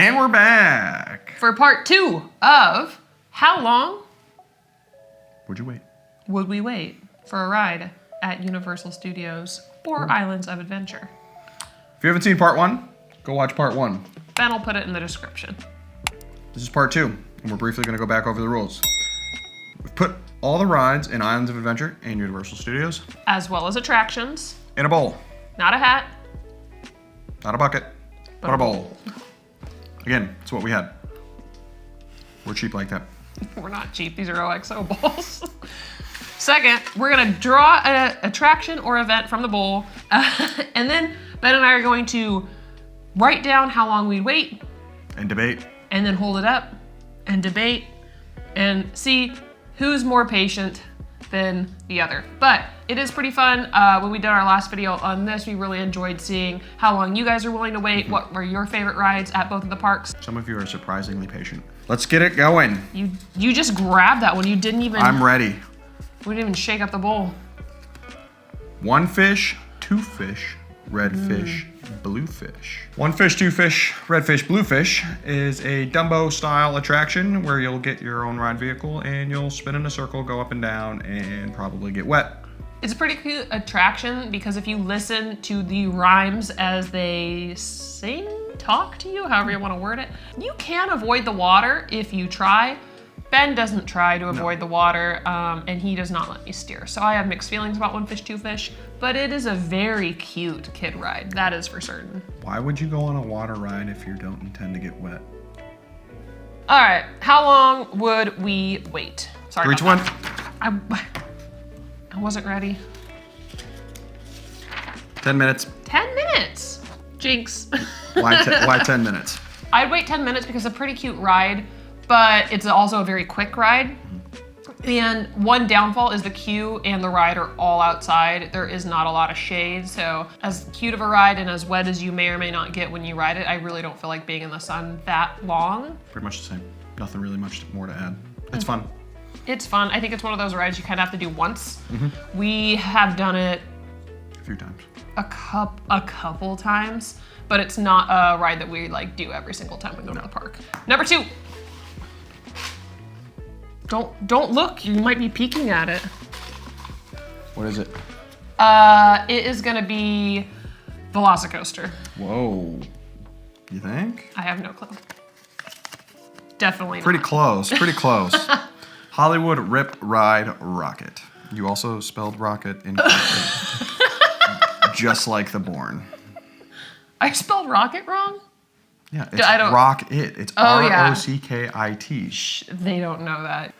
And we're back. For part 2 of How Long Would you wait? Would We Wait for a Ride at Universal Studios or Islands of Adventure? If you haven't seen part 1, go watch part 1. Ben will put it in the description. This is part 2, and we're briefly going to go back over the rules. We've put all the rides in Islands of Adventure and Universal Studios As well as attractions. in a bowl. Not a hat. Not a bucket, but a bowl. Again, it's what we had. We're cheap like that. We're not cheap. These are OXO bowls. Second, we're going to draw an attraction or event from the bowl. And then Ben and I are going to write down how long we wait. And debate. And then hold it up and debate and see who's more patient than the other. But it is pretty fun. When we did our last video on this, we really enjoyed seeing how long you guys are willing to wait. What were your favorite rides at both of the parks? Some of you are surprisingly patient. Let's get it going. You just grabbed that one. You didn't even... I'm ready. We didn't even shake up the bowl. 1 fish, 2 fish, red fish, blue fish. 1 fish, 2 fish, red fish, blue fish is a Dumbo style attraction where you'll get your own ride vehicle and you'll spin in a circle, go up and down, and probably get wet. It's a pretty cute attraction because if you listen to the rhymes as they sing, talk to you, however you want to word it, you can avoid the water if you try. Ben doesn't try to avoid the water, and he does not let me steer. So I have mixed feelings about 1 fish, 2 fish, but it is a very cute kid ride. That is for certain. Why would you go on a water ride if you don't intend to get wet? All right, how long would we wait? Sorry 3, 2, 1. I wasn't ready. 10 minutes. 10 minutes. Jinx. Why 10 minutes? I'd wait 10 minutes because it's a pretty cute ride, but it's also a very quick ride. And one downfall is the queue and the ride are all outside. There is not a lot of shade, so as cute of a ride and as wet as you may or may not get when you ride it, I really don't feel like being in the sun that long. Pretty much the same. Nothing really much more to add. It's fun. It's fun. I think it's one of those rides you kind of have to do once. We have done it A few times. a couple times, but it's not a ride that we like do every single time we go to the park. Number 2. Don't look. You might be peeking at it. What is it? It is gonna be Velocicoaster. Whoa. You think? I have no clue. Definitely Pretty not. close. Pretty close. Hollywood Rip Ride Rocket. You also spelled rocket incorrectly. Just like the Bourne. I spelled rocket wrong? Yeah, it's I don't- Rock It. It's yeah. Rockit. They don't know that.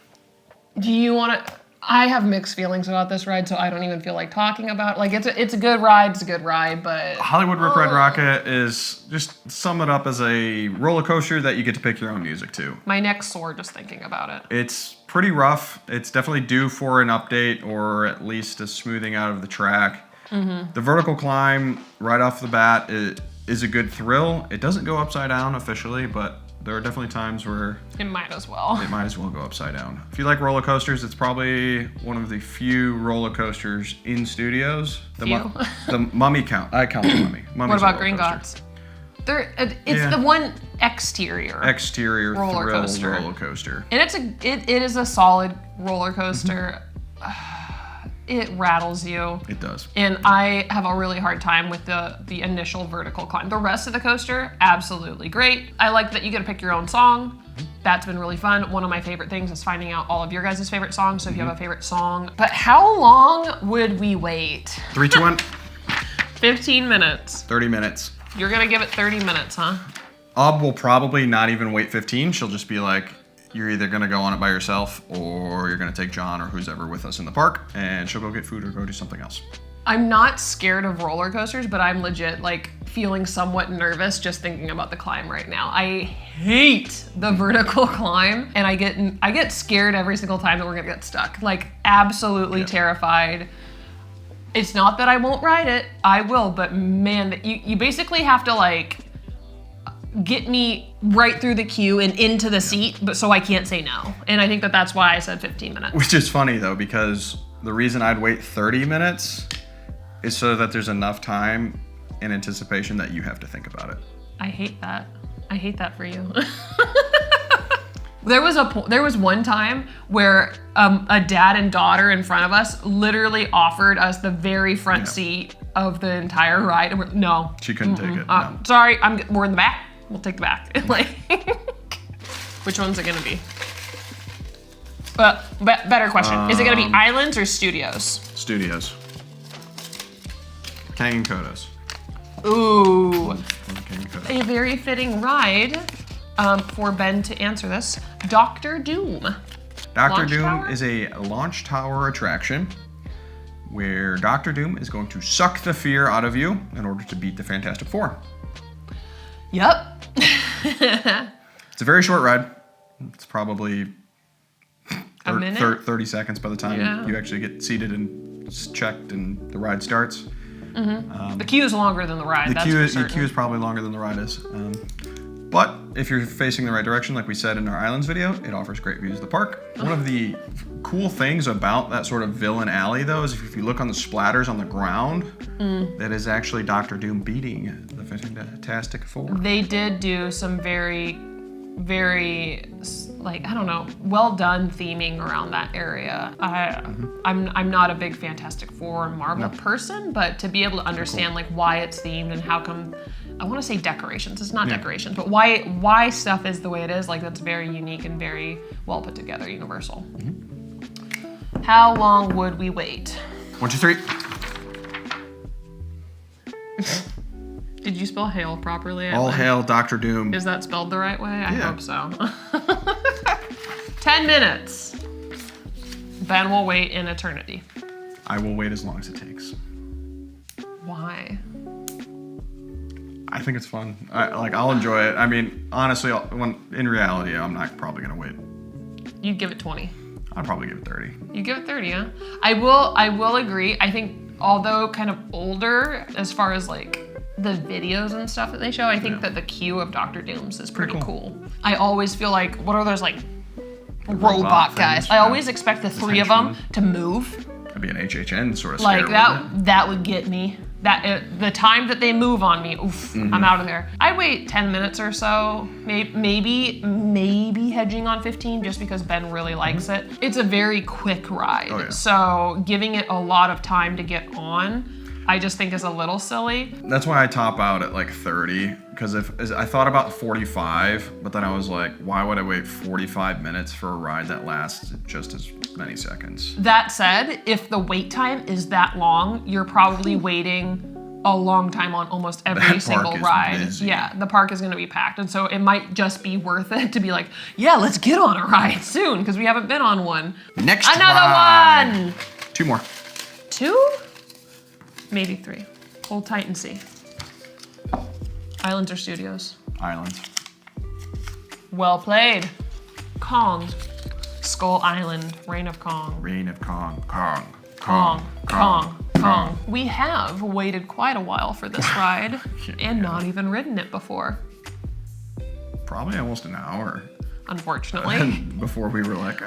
Do you want to? I have mixed feelings about this ride, so I don't even feel like talking about it. Like, it's a good ride. It's a good ride, but Hollywood Rip Ride Rocket is, just sum it up as a roller coaster that you get to pick your own music to. my neck's sore just thinking about it. It's pretty rough. It's definitely due for an update or at least a smoothing out of the track. The vertical climb right off the bat is a good thrill. It doesn't go upside down officially, but there are definitely times where It might as well. it might as well go upside down. If you like roller coasters, it's probably one of the few roller coasters in studios. The Mummy count. I count the Mummy. Mummy's What a about roller Gringotts? coaster. It's the one exterior. Exterior Roller thrill coaster. roller coaster. And it is a solid roller coaster. It rattles you. It does. And I have a really hard time with the initial vertical climb. The rest of the coaster, absolutely great. I like that you get to pick your own song. That's been really fun. One of my favorite things is finding out all of your guys' favorite songs, so if you have a favorite song. But how long would we wait? 3, 2, 1. 15 minutes. 30 minutes. You're gonna give it 30 minutes, huh? Ob will probably not even wait 15. She'll just be like, you're either gonna go on it by yourself or you're gonna take John or who's ever with us in the park, and she'll go get food or go do something else. I'm not scared of roller coasters, but I'm legit like feeling somewhat nervous just thinking about the climb right now. I hate the vertical climb, and I get scared every single time that we're gonna get stuck. Like, absolutely terrified. It's not that I won't ride it, I will, but man, you basically have to like get me right through the queue and into the seat, but so I can't say no. And I think that's why I said 15 minutes. Which is funny though, because the reason I'd wait 30 minutes is so that there's enough time and anticipation that you have to think about it. I hate that. I hate that for you. There was one time where a dad and daughter in front of us literally offered us the very front seat of the entire ride, and no. She couldn't take it. No. Sorry, we're in the back. We'll take the back. Like, which one's it gonna be? Better question. Is it gonna be Islands or Studios? Studios. Kang and Kodos. Ooh. Kang and Kodos. A very fitting ride for Ben to answer this. Dr. Doom. Dr. Launch Doom tower? is a launch tower attraction where Dr. Doom is going to suck the fear out of you in order to beat the Fantastic Four. Yep. It's a very short ride. It's probably A minute? 30 seconds by the time you actually get seated and checked and the ride starts. The queue is longer than the ride. The queue is probably longer than the ride is. But if you're facing the right direction, like we said in our Islands video, it offers great views of the park. One of the cool things about that sort of villain alley, though, is if you look on the splatters on the ground, that is actually Dr. Doom beating the Fantastic Four. They did do some very, like, I don't know, well done theming around that area. I'm not a big Fantastic Four Marvel person, but to be able to understand like why it's themed and how come, I want to say decorations. It's not decorations, but why stuff is the way it is. Like, that's very unique and very well put together, Universal. How long would we wait? 1, 2, 3. Did you spell hail properly? All hail Dr. Doom. Is that spelled the right way? I Yeah. hope so. 10 minutes. Ben will wait in eternity. I will wait as long as it takes. Why? I think it's fun. I'll enjoy it. I mean, honestly, in reality, I'm not probably gonna wait. You'd give it 20. I'd probably give it 30. You give it 30, huh? I will agree. I think although kind of older as far as like the videos and stuff that they show, I think that the queue of Dr. Doom's is pretty cool. I always feel like, what are those like robot guys? things, I always expect the three of them to move. That'd be an HHN sort of Like scare, wouldn't it? that would get me. The time that they move on me, oof, I'm out of there. I wait 10 minutes or so, maybe hedging on 15 just because Ben really likes it. It's a very quick ride, Oh, yeah. so giving it a lot of time to get on, I just think is a little silly. That's why I top out at like 30, because as I thought about 45, but then I was like, why would I wait 45 minutes for a ride that lasts just as many seconds? That said, if the wait time is that long, you're probably waiting a long time on almost every That single park is ride. busy. Yeah, the park is gonna be packed. And so it might just be worth it to be like, yeah, let's get on a ride soon, because we haven't been on one. Next Another ride. one! 2 more. 2? Maybe 3. Hold tight and see. Islands or Studios? Islands. Well played. Kong. Skull Island. Reign of Kong. Reign of Kong. Kong. We have waited quite a while for this ride and not even ridden it before, Probably almost an hour unfortunately. before we were like,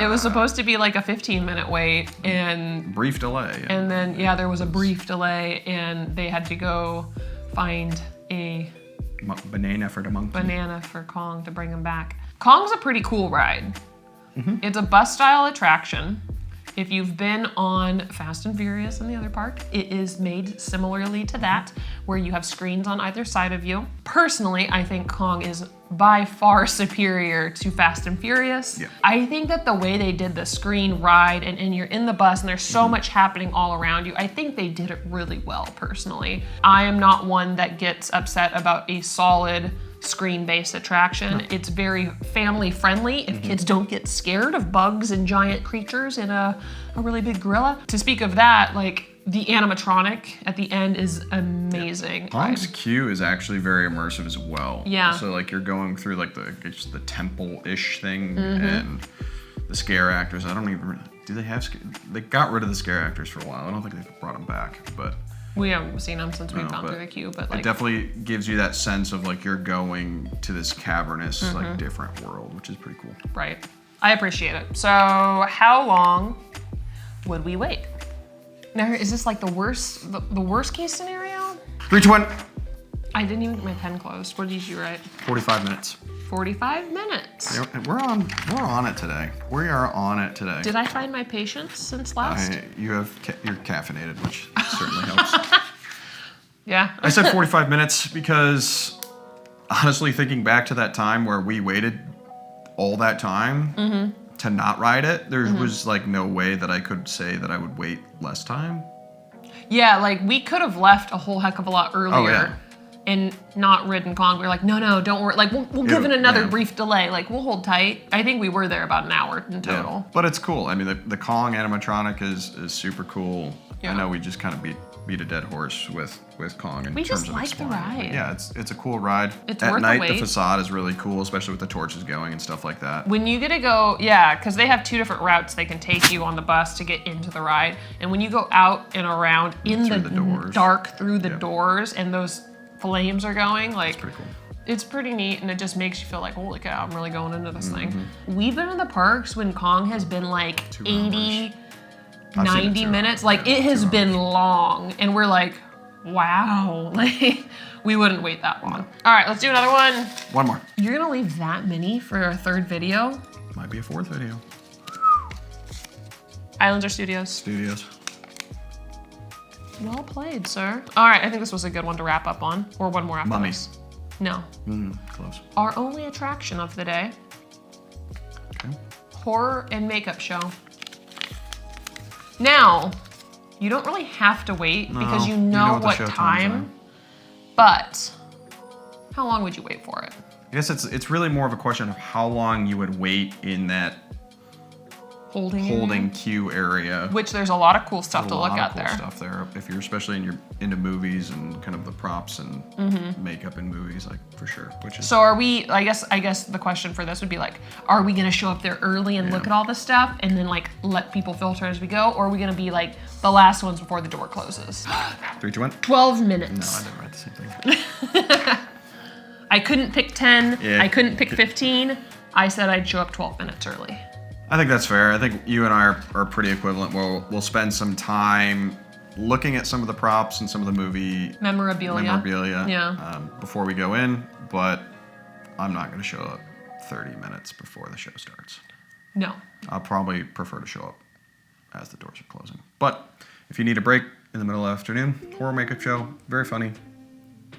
It was supposed to be like a 15-minute wait, and brief delay. then there was a brief delay, and they had to go find a Banana for the monkey. banana for Kong to bring him back. Kong's a pretty cool ride. It's a bus-style attraction. If you've been on Fast and Furious in the other park, it is made similarly to that, where you have screens on either side of you. Personally, I think Kong is by far superior to Fast and Furious. Yeah. I think that the way they did the screen ride and you're in the bus and there's so much happening all around you, I think they did it really well, personally. I am not one that gets upset about a solid screen-based attraction. It's very family friendly if kids don't get scared of bugs and giant creatures in a really big gorilla. To speak of that, like the animatronic at the end is amazing. Kong's queue is actually very immersive as well. Yeah. So like you're going through like the temple-ish thing and the scare actors. I don't even, do they have, they got rid of the scare actors for a while. I don't think they've brought them back, but. We haven't seen them since we've gone but through the queue, but like It definitely gives you that sense of like you're going to this cavernous, like different world, which is pretty cool. right. I appreciate it. So how long would we wait? Now, is this like the worst case scenario? 3, 2, 1. I didn't even get my pen closed. What did you write? 45 minutes. 45 minutes. We're on it today. We are on it today. Did I find my patience since last? You're caffeinated, which certainly helps. Yeah. I said 45 minutes because honestly, thinking back to that time where we waited all that time to not ride it, there was like no way that I could say that I would wait less time. Yeah, like we could have left a whole heck of a lot earlier. yeah. And not ridden Kong. We were like, no, don't worry. Like, we'll give it another brief delay. Like, we'll hold tight. I think we were there about an hour in total. Yeah. But it's cool. I mean, the Kong animatronic is super cool. Yeah. I know we just kind of beat a dead horse with Kong in We terms just of like the exploring. ride. Yeah, it's a cool ride. It's At worth the night, wait. the facade is really cool, especially with the torches going and stuff like that. When you get to go, yeah, because they have 2 different routes they can take you on the bus to get into the ride. And when you go out and around in Through the doors. dark through the doors and those flames are going, like, Pretty cool. it's pretty neat, and it just makes you feel like, holy cow, I'm really going into this thing. We've been in the parks when Kong has been like 2 80, hours. I've seen it 90 2 minutes. hours. Like, Yeah, it has 2 been hours. long, and we're like, wow. Like, we wouldn't wait that long. All right, let's do another one. One more. You're gonna leave that many for our 3rd video? Might be a 4th video. Islander Studios. Studios. Well played, sir. All right, I think this was a good one to wrap up on. Or one more after Mummy. this. No. Close. Our only attraction of the day. Okay. Horror and makeup show. Now, you don't really have to wait because you know what the what show time, times but how long would you wait for it? I guess it's really more of a question of how long you would wait in that holding queue area. Which there's a lot of cool stuff to look at cool there. Stuff there. If you're especially into movies and kind of the props and makeup in movies, like for sure. Which is So are we, I guess the question for this would be like, are we gonna show up there early and look at all this stuff and then like let people filter as we go? Or are we gonna be like the last ones before the door closes? 3, 2, 1. 12 No, minutes. I didn't write the same thing. I couldn't pick 10, Yeah. I couldn't pick 15. I said I'd show up 12 minutes early. I think that's fair. I think you and I are pretty equivalent. We'll spend some time looking at some of the props and some of the movie Memorabilia. Yeah. before we go in, but I'm not going to show up 30 minutes before the show starts. No. I'll probably prefer to show up as the doors are closing. But if you need a break in the middle of the afternoon, horror makeup show, very funny.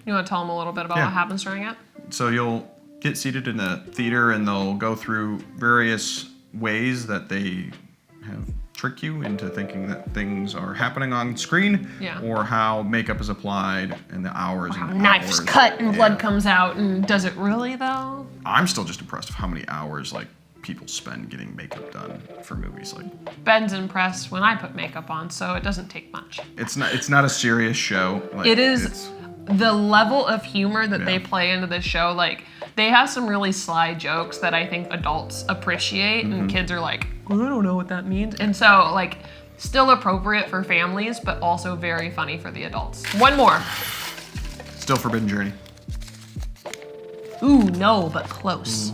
You want to tell them a little bit about Yeah. what happens during it? So you'll get seated in the theater and they'll go through various ways that they have tricked you into thinking that things are happening on screen, Yeah. or how makeup is applied and the hours How and knives hours. cut and blood Yeah. comes out, and does it really though? I'm still just impressed of how many hours like people spend getting makeup done for movies. Like Ben's impressed when I put makeup on, so it doesn't take much. it's not a serious show. Like, It is it's- the level of humor that they Yeah. play into this show. Like, they have some really sly jokes that I think adults appreciate, and kids are like, I don't know what that means. And so, like, still appropriate for families, but also very funny for the adults. One more. Still Forbidden Journey. Ooh, no, but close.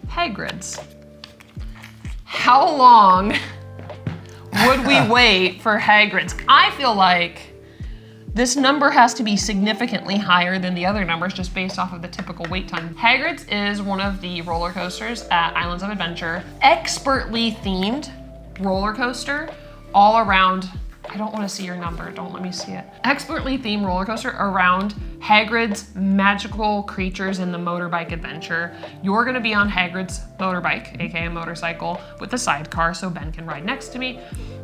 Hagrid's. How long would we wait for Hagrid's? I feel like this number has to be significantly higher than the other numbers just based off of the typical wait time. Hagrid's is one of the roller coasters at Islands of Adventure. Expertly themed roller coaster all around. I don't want to see your number, don't let me see it. Expertly themed roller coaster around Hagrid's magical creatures in the motorbike adventure. You're gonna be on Hagrid's motorbike, aka motorcycle, with a sidecar so Ben can ride next to me.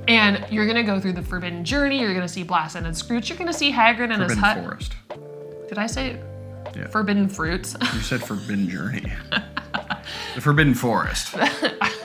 And you're gonna go through the Forbidden Journey, you're gonna see Blaston and Scrooge, you're gonna see Hagrid in his Forbidden hut. Forest. Did I say Yeah. Forbidden Fruits? You said Forbidden Journey. The Forbidden Forest.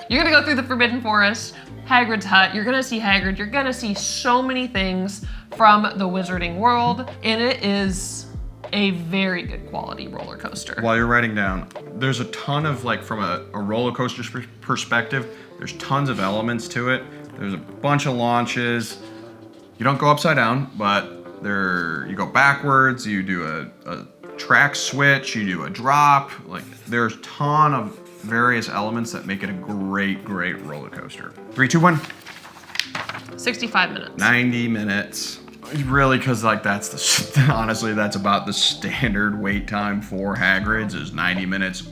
You're gonna go through the Forbidden Forest, Hagrid's hut, you're gonna see Hagrid, you're gonna see so many things from the Wizarding World, and it is a very good quality roller coaster. While you're writing down, there's a ton of, like, from a roller coaster perspective, there's tons of elements to it. There's a bunch of launches. You don't go upside down, but you go backwards, you do a track switch, you do a drop. Like, there's a ton of various elements that make it a great, great roller coaster. 3, 2, 1. 65 minutes. 90 minutes. Really, because like honestly, that's about the standard wait time for Hagrid's is 90 minutes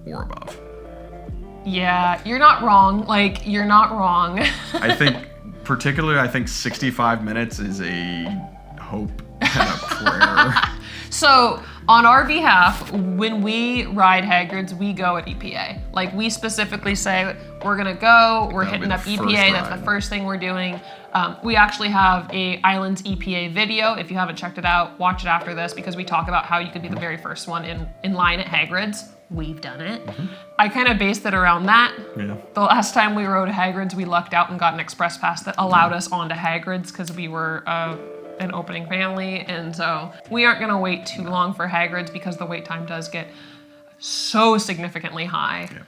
or above. Yeah, you're not wrong. Like, you're not wrong. I think 65 minutes is a hope and a prayer. So, on our behalf, when we ride Hagrid's, we go at EPA. Like, we specifically say, we're gonna go, we're That'll hitting be up the EPA, first that's ride. the first thing we're doing. We actually have a Islands EPA video. If you haven't checked it out, watch it after this because we talk about how you could be the very first one in line at Hagrid's. We've done it. I kind of based it around that. Yeah. The last time we rode Hagrid's, we lucked out and got an express pass that allowed us onto Hagrid's because we were an opening family, and so we aren't gonna wait too long for Hagrid's because the wait time does get so significantly high. Yeah.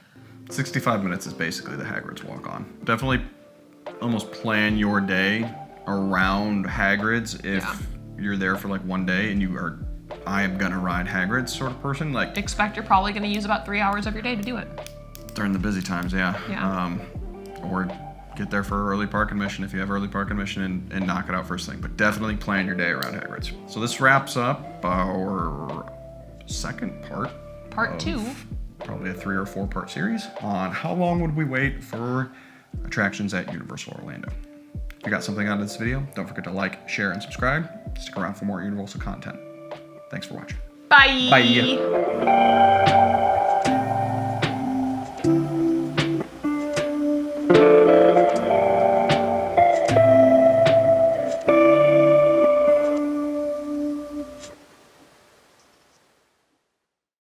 65 minutes is basically the Hagrid's walk-on. Definitely almost plan your day around Hagrid's if you're there for like one day and you are, I am gonna ride Hagrid's sort of person. Like Expect you're probably gonna use about 3 hours of your day to do it. during the busy times, yeah. Yeah. Or get there for early park admission if you have early park admission and knock it out first thing. But definitely plan your day around Hagrid's. So this wraps up our second part. Part of 2. Probably a 3 or 4 part series on how long would we wait for attractions at Universal Orlando. If you got something out of this video, don't forget to like, share, and subscribe. Stick around for more Universal content. Thanks for watching. Bye. Bye.